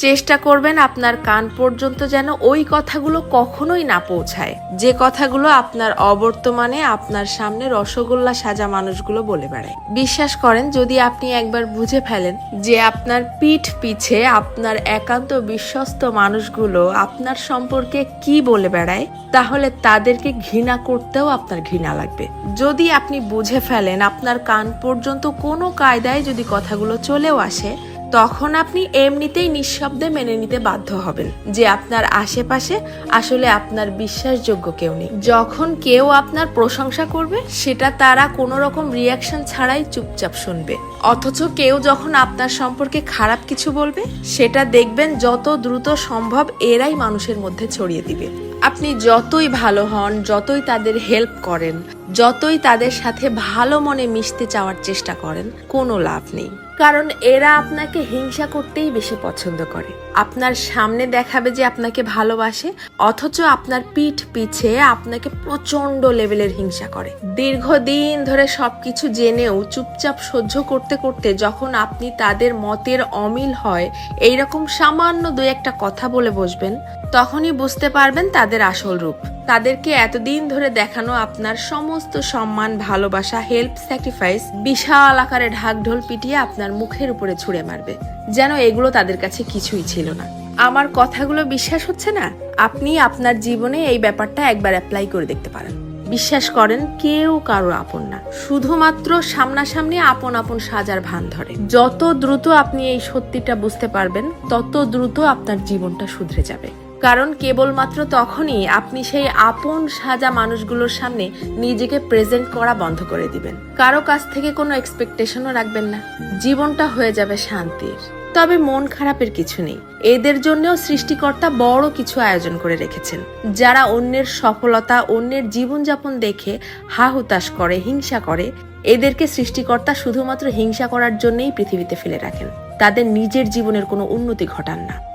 চেষ্টা করবেন আপনার কান পর্যন্ত যেন ওই কথাগুলো কখনোই না পৌঁছায়, যে কথাগুলো আপনার অবর্তমানে আপনার সামনে রসগোল্লা সাজা মানুষগুলো বলে বেড়ায়। বিশ্বাস করেন, যদি আপনি একবার বুঝে ফেলেন যে আপনার পিঠ পিছে আপনার একান্ত বিশ্বস্ত মানুষগুলো আপনার সম্পর্কে কি বলে বেড়ায়, তাহলে তাদেরকে ঘৃণা করতেও আপনার ঘৃণা লাগবে। যদি আপনি বুঝে ফেলেন আপনার কান পর্যন্ত কোনো কায়দায় যদি কথাগুলো চলেও আসে, তখন আপনি এমনিতেই নিঃশব্দে মেনে নিতে বাধ্য হবেন যে আপনার আশেপাশে আসলে আপনার বিশ্বাসযোগ্য কেউ নেই। যখন কেউ আপনার প্রশংসা করবে, সেটা তারা কোনো রকম রিয়াকশন ছাড়াই চুপচাপ শুনবে। অথচ কেউ যখন আপনার সম্পর্কে খারাপ কিছু বলবে, সেটা দেখবেন যত দ্রুত সম্ভব এরাই মানুষের মধ্যে ছড়িয়ে দিবে। আপনি যতই ভালো হন, যতই তাদের হেল্প করেন, যতই তাদের সাথে ভালো মনে মিশতে চাওয়ার চেষ্টা করেন, কোনো লাভ নেই। কারণ এরা আপনাকে হিংসা করতেই বেশি পছন্দ করে। আপনার সামনে দেখাবে যে আপনাকে ভালোবাসে, অথচ আপনার পিঠ পিছে আপনাকে প্রচন্ড লেভেলের হিংসা করে। দীর্ঘদিন ধরে সবকিছু জেনেও চুপচাপ সহ্য করতে করতে যখন আপনি তাদের মতের অমিল হয় এইরকম সামান্য দুই একটা কথা বলে বসবেন, তখনই বুঝতে পারবেন তাদের আসল রূপ। তাদেরকে এতদিন ধরে দেখানো আপনার সমস্ত সম্মান, ভালোবাসা, হেল্প, স্যাক্রিফাইস বিশাল আকারে ঢাকঢোল পিটিয়ে আপনার মুখের উপরে ছুঁড়ে মারবে, যেন এগুলো তাদের কাছে কিছুই ছিল না। আমার কথাগুলো বিশ্বাস হচ্ছে না? আপনি আপনার জীবনে এই ব্যাপারটা একবার অ্যাপ্লাই করে দেখতে পারেন। বিশ্বাস করেন, কেউ কারো আপন না, শুধুমাত্র সামনাসামনি আপন আপন সাজার ভান ধরে। যত দ্রুত আপনি এই সত্যিটা বুঝতে পারবেন, তত দ্রুত আপনার জীবনটা শুধরে যাবে। কারণ কেবলমাত্র তখনই আপনি সেই আপন সাজা মানুষগুলোর সামনে নিজেকে প্রেজেন্ট করা বন্ধ করে দিবেন। কারো কাছ থেকে কোনো এক্সপেকটেশনও রাখবেন না। জীবনটা হয়ে যাবে শান্তির। তবে মন খারাপের কিছু নেই। এদের জন্যও সৃষ্টিকর্তা বড় কিছু আয়োজন করে রেখেছেন। যারা অন্যের সফলতা, অন্যের জীবনযাপন দেখে হা হুতাশ করে, হিংসা করে, এদেরকে সৃষ্টিকর্তা শুধুমাত্র হিংসা করার জন্যই পৃথিবীতে ফেলে রাখেন। তাদের নিজের জীবনের কোনো উন্নতি ঘটান না।